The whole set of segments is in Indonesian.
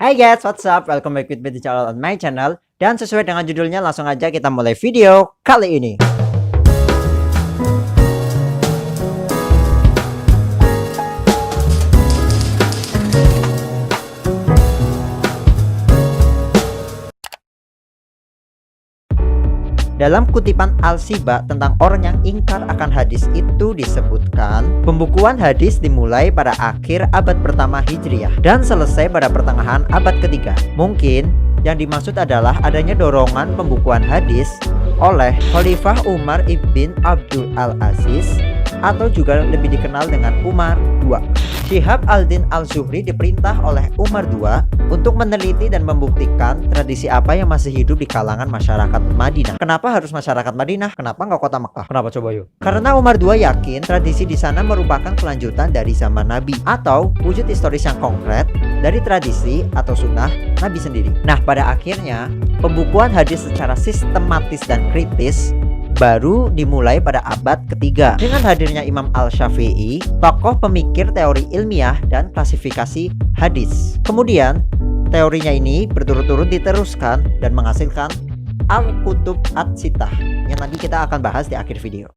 Hai guys, what's up? Welcome back with me di channel on my channel. Dan sesuai dengan judulnya, langsung aja kita mulai video kali ini. Dalam kutipan Al-Siba tentang orang yang ingkar akan hadis itu disebutkan, pembukuan hadis dimulai pada akhir abad pertama Hijriah dan selesai pada pertengahan abad ketiga. Mungkin yang dimaksud adalah adanya dorongan pembukuan hadis oleh Khalifah Umar ibn Abdul Al-Aziz atau juga lebih dikenal dengan Umar II. Syihab al-Din al-Zuhri diperintah oleh Umar II untuk meneliti dan membuktikan tradisi apa yang masih hidup di kalangan masyarakat Madinah. Kenapa harus masyarakat Madinah? Kenapa nggak kota Mekah? Kenapa coba yuk? Karena Umar II yakin tradisi di sana merupakan kelanjutan dari zaman Nabi atau wujud historis yang konkret dari tradisi atau sunnah Nabi sendiri. Nah, pada akhirnya pembukuan hadis secara sistematis dan kritis baru dimulai pada abad ketiga dengan hadirnya Imam Al-Syafi'i, tokoh pemikir teori ilmiah dan klasifikasi hadis. Kemudian teorinya ini berturut-turut diteruskan dan menghasilkan Al-Kutub At-Sittah yang nanti kita akan bahas di akhir video.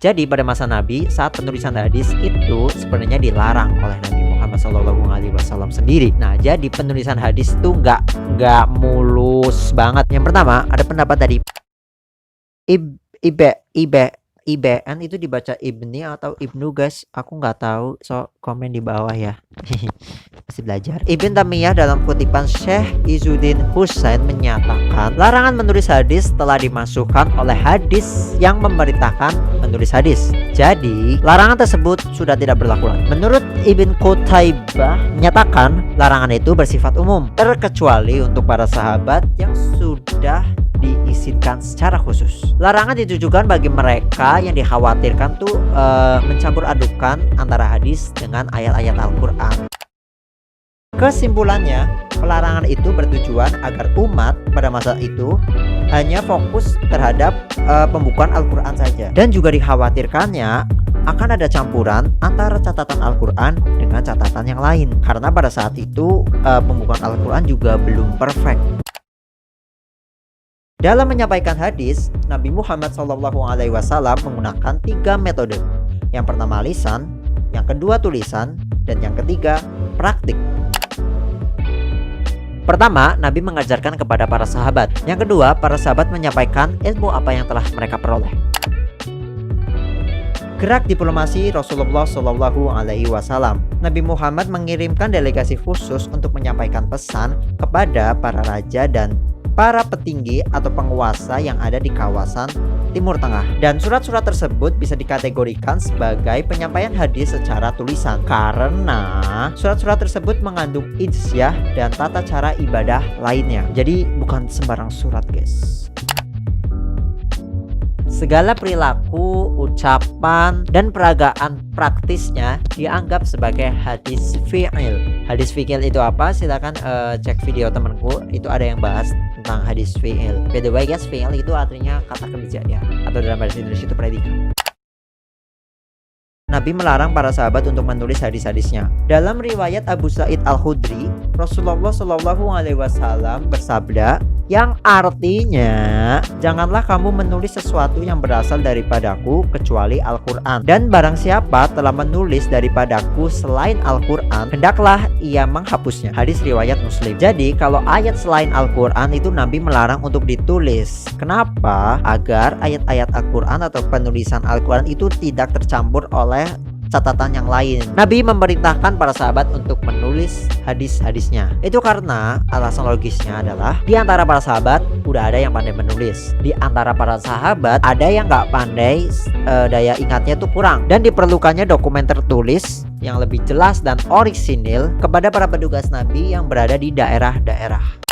Jadi pada masa Nabi, saat penulisan hadis itu sebenarnya dilarang oleh Nabi Muhammad SAW sendiri. Nah, jadi penulisan hadis itu nggak mulus banget. Yang pertama ada pendapat dari IBN itu dibaca Ibni atau Ibnu guys, aku nggak tahu, so komen di bawah ya. Masih belajar. Ibn Tamiyah dalam kutipan Syekh Izzuddin Husain menyatakan larangan menulis hadis telah dimasukkan oleh hadis yang memerintahkan menulis hadis. Jadi larangan tersebut sudah tidak berlaku lagi. Menurut Ibn Qutaibah menyatakan larangan itu bersifat umum, terkecuali untuk para sahabat yang sudah diizinkan secara khusus. Larangan ditujukan bagi mereka yang dikhawatirkan tuh mencampur adukan antara hadis dengan ayat-ayat Al-Quran. Kesimpulannya, pelarangan itu bertujuan agar umat pada masa itu hanya fokus terhadap pembukuan Al-Quran saja. Dan juga dikhawatirkannya akan ada campuran antara catatan Al-Quran dengan catatan yang lain. Karena pada saat itu pembukuan Al-Quran juga belum perfect. Dalam menyampaikan hadis, Nabi Muhammad SAW menggunakan 3 metode. Yang pertama lisan, yang kedua tulisan, dan yang ketiga praktik. Pertama, Nabi mengajarkan kepada para sahabat. Yang kedua, para sahabat menyampaikan ilmu apa yang telah mereka peroleh. Gerak diplomasi Rasulullah SAW. Nabi Muhammad mengirimkan delegasi khusus untuk menyampaikan pesan kepada para raja dan para petinggi atau penguasa yang ada di kawasan Timur Tengah. Dan surat-surat tersebut bisa dikategorikan sebagai penyampaian hadis secara tulisan karena surat-surat tersebut mengandung ijzah dan tata cara ibadah lainnya. Jadi bukan sembarang surat guys. Segala perilaku, ucapan, dan peragaan praktisnya dianggap sebagai hadis fi'il. Hadis fi'il itu apa? Silakan cek video temanku, itu ada yang bahas tentang hadis fi'il. By the way guys, fi'il itu artinya kata kerja ya, atau dalam bahasa Indonesia itu predikat. Nabi melarang para sahabat untuk menulis hadis-hadisnya. Dalam riwayat Abu Sa'id Al-Khudri, Rasulullah SAW bersabda, yang artinya janganlah kamu menulis sesuatu yang berasal daripadaku kecuali Al-Quran, dan barang siapa telah menulis daripadaku selain Al-Quran, hendaklah ia menghapusnya. Hadis riwayat Muslim. Jadi kalau ayat selain Al-Quran itu Nabi melarang untuk ditulis. Kenapa? Agar ayat-ayat Al-Quran atau penulisan Al-Quran itu tidak tercampur oleh catatan yang lain. Nabi memerintahkan para sahabat untuk menulis hadis-hadisnya. Itu karena alasan logisnya adalah di antara para sahabat udah ada yang pandai menulis. Di antara para sahabat ada yang nggak pandai, daya ingatnya tuh kurang, dan diperlukannya dokumen tertulis yang lebih jelas dan orisinil kepada para petugas Nabi yang berada di daerah-daerah.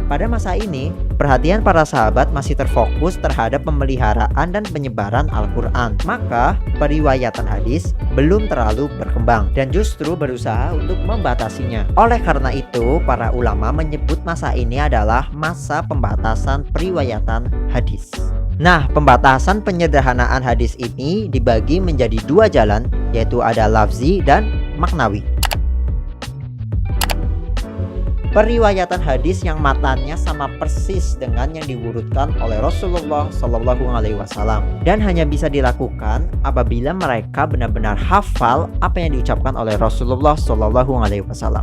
Pada masa ini, perhatian para sahabat masih terfokus terhadap pemeliharaan dan penyebaran Al-Quran. Maka, periwayatan hadis belum terlalu berkembang dan justru berusaha untuk membatasinya. Oleh karena itu, para ulama menyebut masa ini adalah masa pembatasan periwayatan hadis. Nah, pembatasan penyederhanaan hadis ini dibagi menjadi dua jalan, yaitu ada lafzi dan maknawi. Periwayatan hadis yang matanya sama persis dengan yang diwurudkan oleh Rasulullah Shallallahu Alaihi Wasallam dan hanya bisa dilakukan apabila mereka benar-benar hafal apa yang diucapkan oleh Rasulullah Shallallahu Alaihi Wasallam.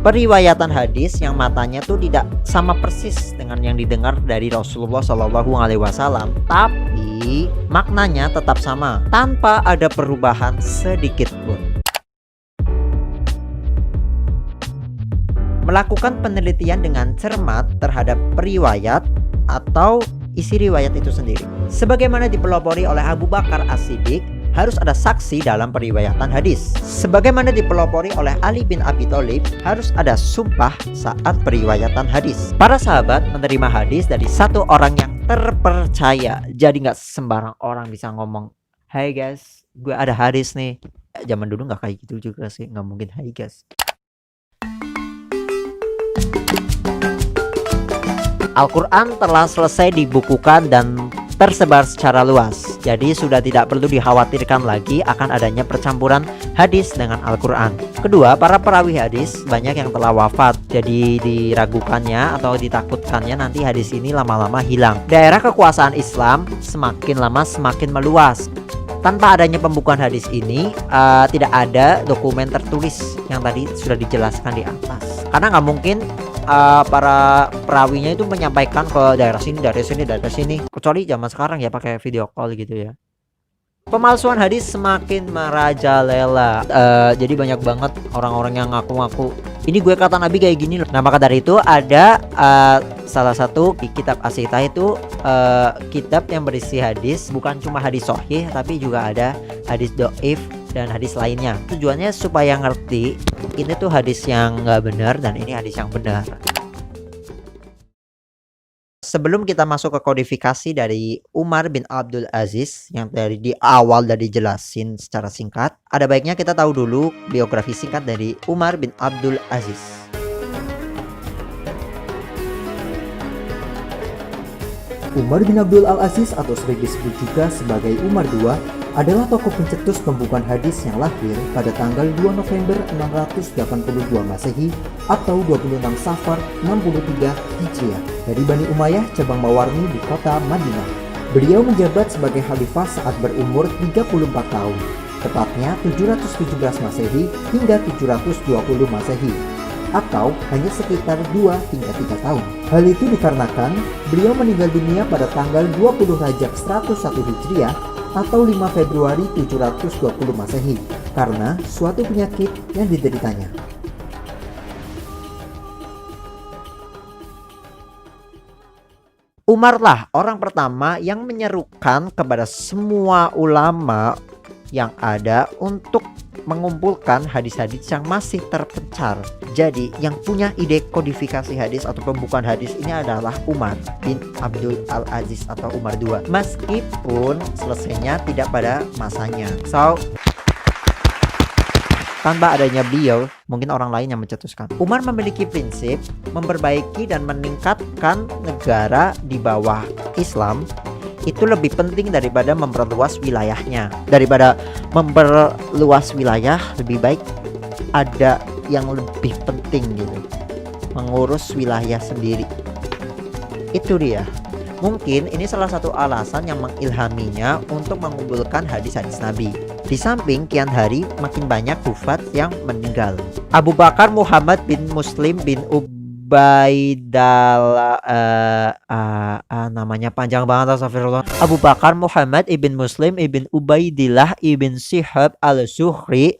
Periwayatan hadis yang matanya tuh tidak sama persis dengan yang didengar dari Rasulullah Shallallahu Alaihi Wasallam, tapi maknanya tetap sama tanpa ada perubahan sedikit pun. Melakukan penelitian dengan cermat terhadap periwayat atau isi riwayat itu sendiri. Sebagaimana dipelopori oleh Abu Bakar As-Siddiq, harus ada saksi dalam periwayatan hadis. Sebagaimana dipelopori oleh Ali bin Abi Thalib, harus ada sumpah saat periwayatan hadis. Para sahabat menerima hadis dari satu orang yang terpercaya. Jadi nggak sembarang orang bisa ngomong, "Hai guys, gue ada hadis nih." Zaman dulu nggak kayak gitu juga sih, nggak mungkin "Hai guys." Al-Quran telah selesai dibukukan dan tersebar secara luas. Jadi sudah tidak perlu dikhawatirkan lagi akan adanya percampuran hadis dengan Al-Quran. Kedua, para perawi hadis banyak yang telah wafat. Jadi diragukannya atau ditakutkannya nanti hadis ini lama-lama hilang. Daerah kekuasaan Islam semakin lama semakin meluas. Tanpa adanya pembukuan hadis ini, tidak ada dokumen tertulis yang tadi sudah dijelaskan di atas. Karena nggak mungkin para perawinya itu menyampaikan ke daerah sini, daerah sini, daerah sini. Kecuali zaman sekarang ya pakai video call gitu ya. Pemalsuan hadis semakin merajalela. Jadi banyak banget orang-orang yang ngaku-ngaku ini gue kata Nabi kayak gini loh. Nah maka dari itu ada salah satu di kitab As-Sihah itu kitab yang berisi hadis, bukan cuma hadis sahih tapi juga ada hadis dhaif dan hadis lainnya. Tujuannya supaya ngerti ini tuh hadis yang nggak benar dan ini hadis yang benar. Sebelum kita masuk ke kodifikasi dari Umar bin Abdul Aziz yang dari di awal dari jelasin secara singkat, ada baiknya kita tahu dulu biografi singkat dari Umar bin Abdul Aziz. Umar bin Abdul Al-Aziz atau sering disebut juga sebagai Umar II adalah tokoh pencetus pembukuan hadis yang lahir pada tanggal 2 November 682 Masehi atau 26 Safar 63 Hijriah dari Bani Umayyah cabang Mawarni di kota Madinah. Beliau menjabat sebagai khalifah saat berumur 34 tahun, tepatnya 717 Masehi hingga 720 Masehi, atau hanya sekitar 2 hingga 3 tahun. Hal itu dikarenakan beliau meninggal dunia pada tanggal 20 Rajab 101 Hijriah atau 5 Februari 720 Masehi karena suatu penyakit yang dideritanya. Umarlah orang pertama yang menyerukan kepada semua ulama yang ada untuk mengumpulkan hadis-hadis yang masih terpencar. Jadi yang punya ide kodifikasi hadis atau pembukuan hadis ini adalah Umar bin Abdul Al-Aziz atau Umar II. Meskipun selesainya tidak pada masanya. Tanpa adanya beliau, mungkin orang lain yang mencetuskan. Umar memiliki prinsip memperbaiki dan meningkatkan negara di bawah Islam itu lebih penting daripada memperluas wilayahnya. Daripada memperluas wilayah, lebih baik ada yang lebih penting gitu, mengurus wilayah sendiri. Itu dia. Mungkin ini salah satu alasan yang mengilhaminya untuk mengumpulkan hadis-hadis Nabi. Di samping kian hari makin banyak hufat yang meninggal. Abu Bakar Muhammad bin Muslim bin Ubaidallah, namanya panjang banget, astagfirullah. Abu Bakar Muhammad ibn Muslim ibn Ubaidillah ibn Shihab al-Zuhri,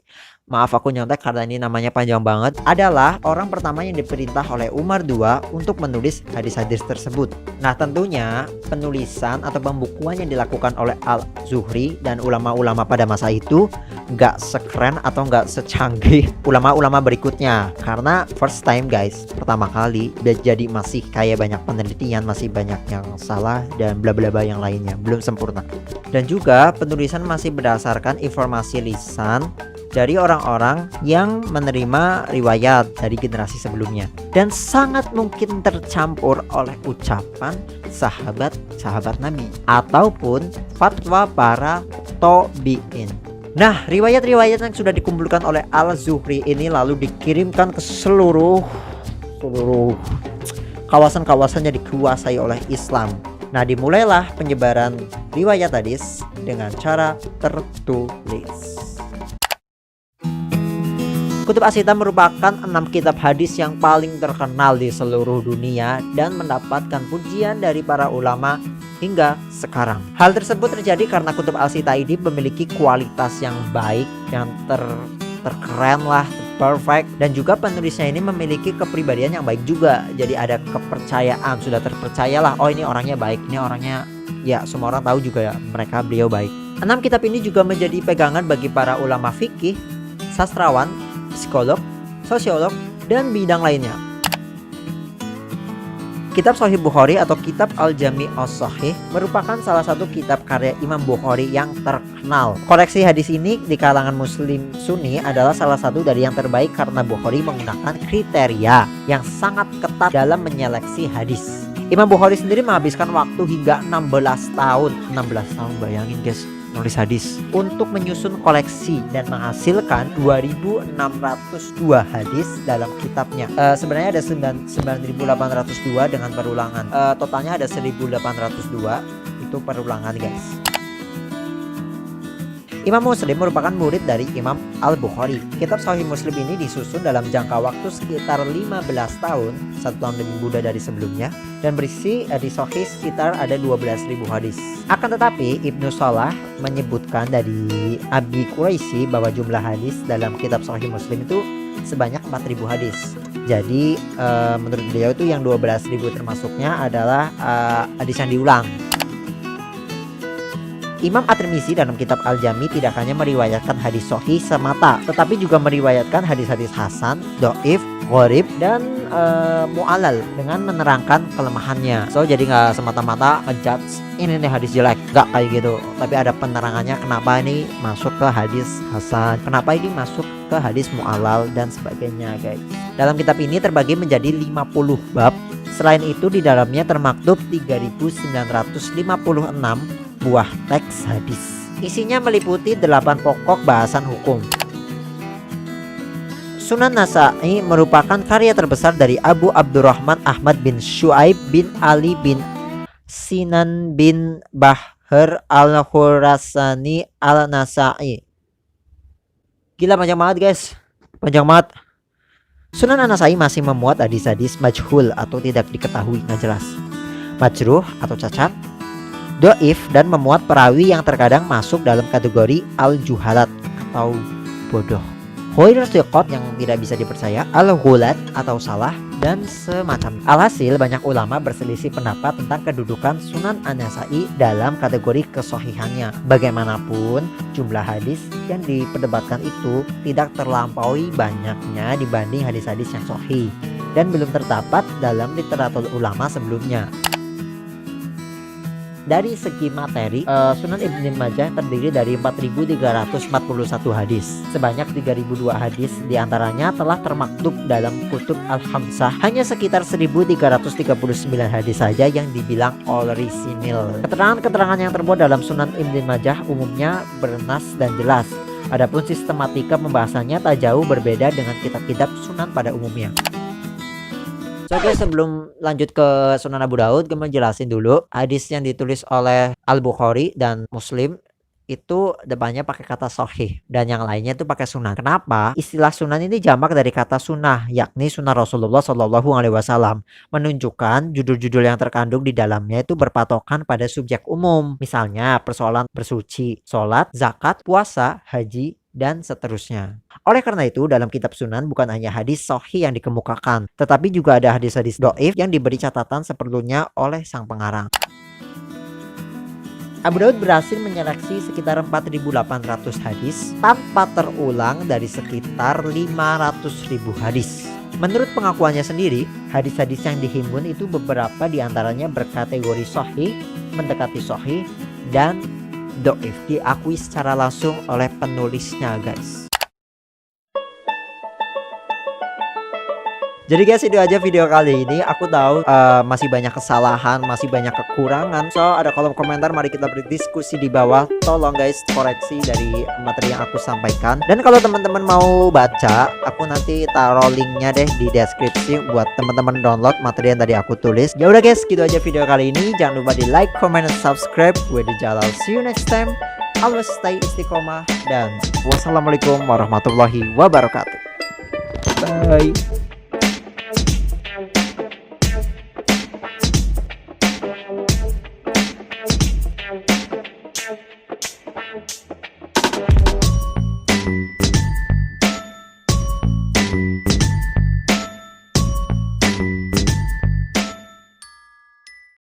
maaf aku nyontek karena ini namanya panjang banget, adalah orang pertama yang diperintah oleh Umar II untuk menulis hadis-hadis tersebut. Nah tentunya penulisan atau pembukuan yang dilakukan oleh Al-Zuhri dan ulama-ulama pada masa itu gak sekeren atau gak secanggih ulama-ulama berikutnya. Karena first time guys, pertama kali, jadi masih kayak banyak penelitian, masih banyak yang salah dan bla bla bla yang lainnya, belum sempurna. Dan juga penulisan masih berdasarkan informasi lisan dari orang-orang yang menerima riwayat dari generasi sebelumnya, dan sangat mungkin tercampur oleh ucapan sahabat-sahabat Nabi ataupun fatwa para tabi'in. Nah, riwayat-riwayat yang sudah dikumpulkan oleh Al-Zuhri ini lalu dikirimkan ke seluruh kawasan-kawasan yang dikuasai oleh Islam. Nah, dimulailah penyebaran riwayat hadis dengan cara tertulis. Kutub As-Sittah merupakan 6 kitab hadis yang paling terkenal di seluruh dunia dan mendapatkan pujian dari para ulama hingga sekarang. Hal tersebut terjadi karena Kutub As-Sittah ini memiliki kualitas yang baik, yang terkeren lah, perfect, dan juga penulisnya ini memiliki kepribadian yang baik juga. Jadi ada kepercayaan, sudah terpercayalah, oh ini orangnya baik, ini orangnya, ya semua orang tahu juga ya beliau baik. 6 kitab ini juga menjadi pegangan bagi para ulama fikih, sastrawan, psikolog, sosiolog, dan bidang lainnya. Kitab Sahih Bukhari atau Kitab Al-Jami' As-Sahih merupakan salah satu kitab karya Imam Bukhari yang terkenal. Koleksi hadis ini di kalangan muslim sunni adalah salah satu dari yang terbaik karena Bukhari menggunakan kriteria yang sangat ketat dalam menyeleksi hadis. Imam Bukhari sendiri menghabiskan waktu hingga 16 tahun, bayangin guys, nulis hadis untuk menyusun koleksi dan menghasilkan 2.602 hadis dalam kitabnya. Sebenarnya ada 9.802 dengan perulangan. Totalnya ada 1.802 itu perulangan guys. Imam Muslim merupakan murid dari Imam Al-Bukhari. Kitab Sahih Muslim ini disusun dalam jangka waktu sekitar 15 tahun, 1 tahun lebih muda dari sebelumnya, dan berisi hadis sahih sekitar ada 12.000 hadis. Akan tetapi Ibnu Salah menyebutkan dari Abi Quraisy bahwa jumlah hadis dalam kitab Sahih Muslim itu sebanyak 4.000 hadis. Jadi menurut beliau itu yang 12.000 termasuknya adalah hadis yang diulang. Imam At-Tirmizi dalam kitab Al-Jami tidak hanya meriwayatkan hadis sahih semata, tetapi juga meriwayatkan hadis-hadis hasan, dhaif, gharib, dan mu'allal dengan menerangkan kelemahannya. So jadi nggak semata-mata ngejudge ini nih hadis jelek, nggak kayak gitu. Tapi ada penerangannya kenapa ini masuk ke hadis hasan, kenapa ini masuk ke hadis mu'allal dan sebagainya guys. Dalam kitab ini terbagi menjadi 50 bab. Selain itu di dalamnya termaktub 3.956 buah teks hadis. Isinya meliputi 8 pokok bahasan hukum. Sunan Nasa'i merupakan karya terbesar dari Abu Abdurrahman Ahmad bin Syuaib bin Ali bin Sinan bin Bahr al-Khurasani al-Nasa'i. Gila, panjang banget guys, panjang banget. Sunan An-Nasa'i masih memuat hadis-hadis majhul atau tidak diketahui, nggak jelas, majruh atau cacat, dhaif, dan memuat perawi yang terkadang masuk dalam kategori al-juhalat atau bodoh, ghair thiqat yang tidak bisa dipercaya, al-ghulat atau salah, dan semacamnya. Alhasil banyak ulama berselisih pendapat tentang kedudukan Sunan An-Nasa'i dalam kategori kesohihannya. Bagaimanapun jumlah hadis yang diperdebatkan itu tidak terlampaui banyaknya dibanding hadis-hadis yang sahih dan belum terdapat dalam literatur ulama sebelumnya. Dari segi materi, Sunan Ibnu Majah terdiri dari 4.341 hadis. Sebanyak 3.002 hadis diantaranya telah termaktub dalam kutub Al-Khamsah. Hanya sekitar 1.339 hadis saja yang dibilang orisinil. Keterangan-keterangan yang terbuat dalam Sunan Ibnu Majah umumnya bernas dan jelas. Adapun sistematika pembahasannya tak jauh berbeda dengan kitab-kitab Sunan pada umumnya. So guys, sebelum lanjut ke Sunan Abu Daud, gue mau jelasin dulu hadis yang ditulis oleh Al-Bukhari dan Muslim itu depannya pakai kata sahih dan yang lainnya itu pakai sunan. Kenapa? Istilah sunan ini jamak dari kata sunnah, yakni sunnah Rasulullah SAW, menunjukkan judul-judul yang terkandung di dalamnya itu berpatokan pada subjek umum. Misalnya persoalan bersuci, sholat, zakat, puasa, haji, dan seterusnya. Oleh karena itu dalam kitab Sunan bukan hanya hadis sahih yang dikemukakan, tetapi juga ada hadis-hadis dhaif yang diberi catatan seperlunya oleh sang pengarang. Abu Daud berhasil menyeleksi sekitar 4.800 hadis tanpa terulang dari sekitar 500.000 hadis. Menurut pengakuannya sendiri, hadis-hadis yang dihimpun itu beberapa diantaranya berkategori sahih, mendekati sahih, dan dhaif, diakui secara langsung oleh penulisnya guys. Jadi guys, itu aja video kali ini. Aku tahu masih banyak kesalahan, masih banyak kekurangan. So ada kolom komentar, mari kita berdiskusi di bawah. Tolong guys koreksi dari materi yang aku sampaikan. Dan kalau teman-teman mau baca, aku nanti taruh linknya deh di deskripsi buat teman-teman download materi yang tadi aku tulis. Ya udah guys, gitu aja video kali ini. Jangan lupa di like, comment, and subscribe. Gue di Jalal. See you next time. Always stay istiqomah dan wassalamualaikum warahmatullahi wabarakatuh. Bye.